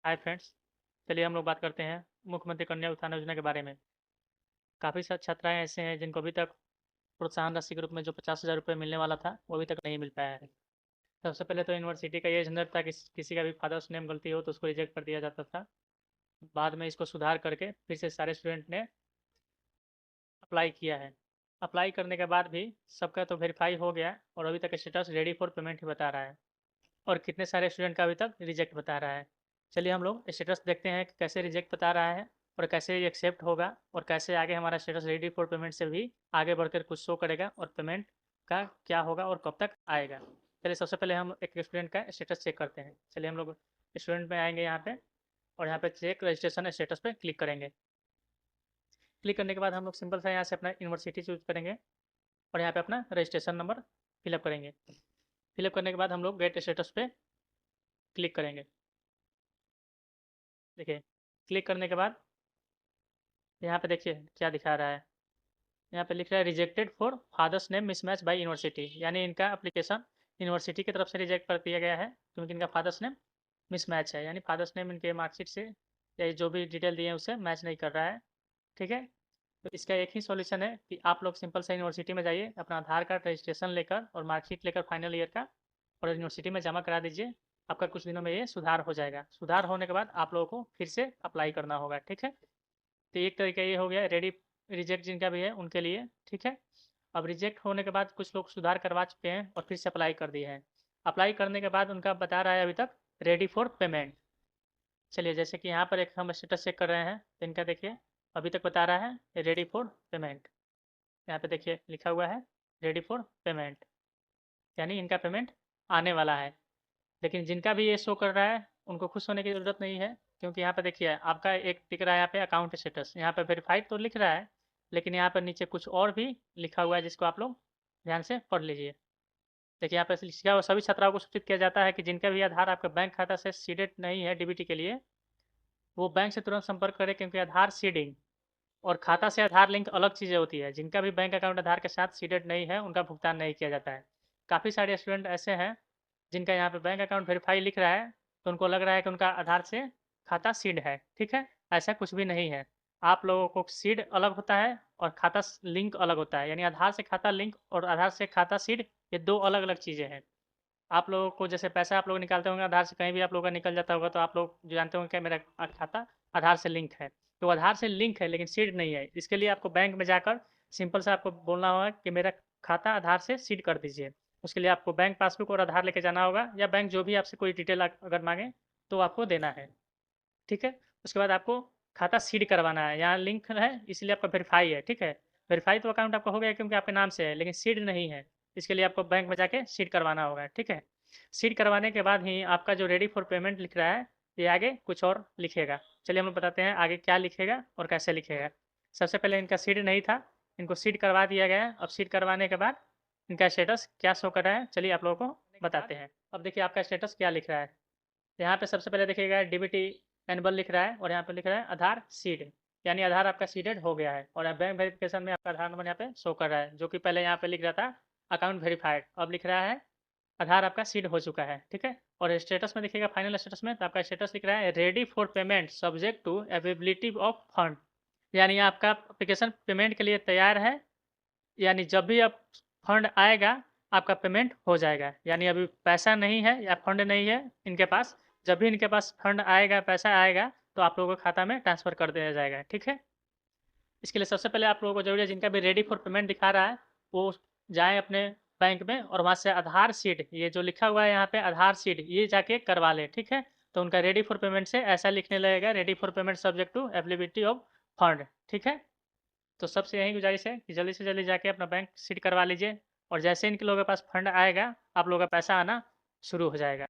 Hi friends. चलिए हम लोग बात करते हैं मुख्यमंत्री कन्या उत्थान योजना के बारे में। काफ़ी सारी छात्राएं ऐसे हैं जिनको अभी तक प्रोत्साहन राशि के रूप में जो 50,000 रुपये मिलने वाला था वो अभी तक नहीं मिल पाया है। सबसे पहले तो यूनिवर्सिटी का ये झंझट था कि किसी का भी फादर्स नेम गलती हो तो उसको रिजेक्ट कर दिया जाता था। बाद में इसको सुधार करके फिर से सारे स्टूडेंट ने अप्लाई किया है। अप्लाई करने के बाद भी सबका तो वेरीफाई हो गया और अभी तक स्टेटस रेडी फॉर पेमेंट ही बता रहा है। और कितने सारे स्टूडेंट का अभी तक रिजेक्ट बता रहा है। चलिए हम लोग स्टेटस देखते हैं कि कैसे रिजेक्ट बता रहा है और कैसे ये एक्सेप्ट होगा और कैसे आगे हमारा स्टेटस रेडी फॉर पेमेंट से भी आगे बढ़कर कुछ शो करेगा और पेमेंट का क्या होगा और कब तक आएगा। चलिए सबसे पहले हम एक स्टूडेंट का स्टेटस चेक करते हैं। चलिए हम लोग स्टूडेंट में आएंगे यहाँ पे और यहाँ पे चेक रजिस्ट्रेशन स्टेटस पे क्लिक करेंगे। क्लिक करने के बाद हम लोग सिंपल सा यहाँ से अपना यूनिवर्सिटी चूज करेंगे और यहाँ पे अपना रजिस्ट्रेशन नंबर फिलअप करेंगे। फिलअप करने के बाद हम लोग गेट स्टेटस पे क्लिक करेंगे। देखिए क्लिक करने के बाद यहाँ पे देखिए क्या दिखा रहा है। यहाँ पे लिख रहा है rejected for father's name mismatch by university, यानी इनका एप्लीकेशन यूनिवर्सिटी की तरफ से रिजेक्ट कर दिया गया है क्योंकि इनका फादर्स नेम मिसमैच है, यानी फादर्स नेम इनके मार्कशीट से या जो भी डिटेल दिए हैं उससे मैच नहीं कर रहा है। ठीक है, तो इसका एक ही सॉल्यूशन है कि आप लोग सिंपल से यूनिवर्सिटी में जाइए, अपना आधार कार्ड रजिस्ट्रेशन लेकर और मार्कशीट लेकर फाइनल ईयर का और यूनिवर्सिटी में जमा करा दीजिए। आपका कुछ दिनों में ये सुधार हो जाएगा। सुधार होने के बाद आप लोगों को फिर से अप्लाई करना होगा। ठीक है, तो एक तरीका ये हो गया रेडी रिजेक्ट जिनका भी है उनके लिए। ठीक है, अब रिजेक्ट होने के बाद कुछ लोग सुधार करवा चुके हैं और फिर से अप्लाई कर दिए हैं। अप्लाई करने के बाद उनका बता रहा है अभी तक रेडी फॉर पेमेंट। चलिए जैसे कि यहाँ पर एक हम स्टेटस चेक कर रहे हैं तो इनका देखिए अभी तक बता रहा है रेडी फॉर पेमेंट। यहाँ पे देखिए लिखा हुआ है रेडी फॉर पेमेंट, यानी इनका पेमेंट आने वाला है। लेकिन जिनका भी ये शो कर रहा है उनको खुश होने की ज़रूरत नहीं है, क्योंकि यहाँ पे देखिए आपका एक दिख रहा है यहाँ पे अकाउंट स्टेटस, यहाँ पे वेरीफाइड तो लिख रहा है लेकिन यहाँ पर नीचे कुछ और भी लिखा हुआ है जिसको आप लोग ध्यान से पढ़ लीजिए। देखिए यहाँ पे लिखा हुआ सभी छात्राओं को सूचित किया जाता है कि जिनका भी आधार आपका बैंक खाता से सीडेड नहीं है डीबीटी के लिए, वो बैंक से तुरंत संपर्क करें, क्योंकि आधार सीडिंग और खाता से आधार लिंक अलग चीज़ें होती है। जिनका भी बैंक अकाउंट आधार के साथ सीडेड नहीं है उनका भुगतान नहीं किया जाता है। काफ़ी सारे स्टूडेंट ऐसे हैं जिनका यहाँ पे बैंक अकाउंट वेरीफाई लिख रहा है तो उनको लग रहा है कि उनका आधार से खाता सीड है। ठीक है, ऐसा कुछ भी नहीं है। आप लोगों को सीड अलग होता है और खाता लिंक अलग होता है, यानी आधार से खाता लिंक और आधार से खाता सीड ये दो अलग अलग चीज़ें हैं। आप लोगों को जैसे पैसा आप लोग निकालते होंगे आधार से, कहीं भी आप लोगों का निकल जाता होगा तो आप लोग जो जानते होंगे कि मेरा खाता आधार से लिंक है, तो आधार से लिंक है लेकिन सीड नहीं है। इसके लिए आपको बैंक में जाकर सिंपल सा आपको बोलना होगा कि मेरा खाता आधार से सीड कर दीजिए। उसके लिए आपको बैंक पासबुक और आधार लेके जाना होगा, या बैंक जो भी आपसे कोई डिटेल अगर मांगे तो आपको देना है। ठीक है, उसके बाद आपको खाता सीड करवाना है। यहाँ लिंक है इसलिए आपका वेरीफाई है। ठीक है, वेरीफाई तो अकाउंट आपका हो गया क्योंकि आपके नाम से है, लेकिन सीड नहीं है। इसके लिए आपको बैंक में जाके सीड करवाना होगा। ठीक है, सीड करवाने के बाद ही आपका जो रेडी फॉर पेमेंट लिख रहा है ये आगे कुछ और लिखेगा। चलिए हम लोग बताते हैं आगे क्या लिखेगा और कैसे लिखेगा। सबसे पहले इनका सीड नहीं था, इनको सीड करवा दिया गया है। अब सीड करवाने के बाद इनका स्टेटस क्या शो कर रहा है चलिए आप लोगों को बताते हैं। अब देखिए आपका स्टेटस क्या लिख रहा है। यहाँ पे सबसे पहले देखिएगा डीबीटी एनबल लिख रहा है और यहाँ पे लिख रहा है आधार सीड, यानी आधार आपका सीडेड हो गया है। और बैंक वेरिफिकेशन में आपका आधार नंबर यहाँ पे शो कर रहा है, जो कि पहले यहाँ पे लिख रहा था अकाउंट वेरीफाइड, अब लिख रहा है आधार आपका सीड हो चुका है। ठीक है, और स्टेटस में देखिएगा फाइनल स्टेटस में तो आपका स्टेटस लिख रहा है ready for payment subject to availability of fund, यानी आपका एप्लीकेशन पेमेंट के लिए तैयार है। यानी जब भी आप फंड आएगा आपका पेमेंट हो जाएगा, यानी अभी पैसा नहीं है या फंड नहीं है इनके पास। जब भी इनके पास फंड आएगा, पैसा आएगा तो आप लोगों के खाता में ट्रांसफ़र कर दिया जाएगा। ठीक है, इसके लिए सबसे पहले आप लोगों को जरूरी है जिनका भी रेडी फॉर पेमेंट दिखा रहा है वो जाएँ अपने बैंक में और वहाँ से आधार सीड, ये जो लिखा हुआ है यहाँ पे आधार सीड, ये जाके करवा लें। ठीक है, तो उनका रेडी फॉर पेमेंट से ऐसा लिखने लगेगा ready for payment subject to availability of fund. ठीक है, तो सबसे यही गुजारिश है कि जल्दी से जल्दी जाके अपना बैंक सीड करवा लीजिए और जैसे इनके लोगों के पास फंड आएगा आप लोगों का पैसा आना शुरू हो जाएगा।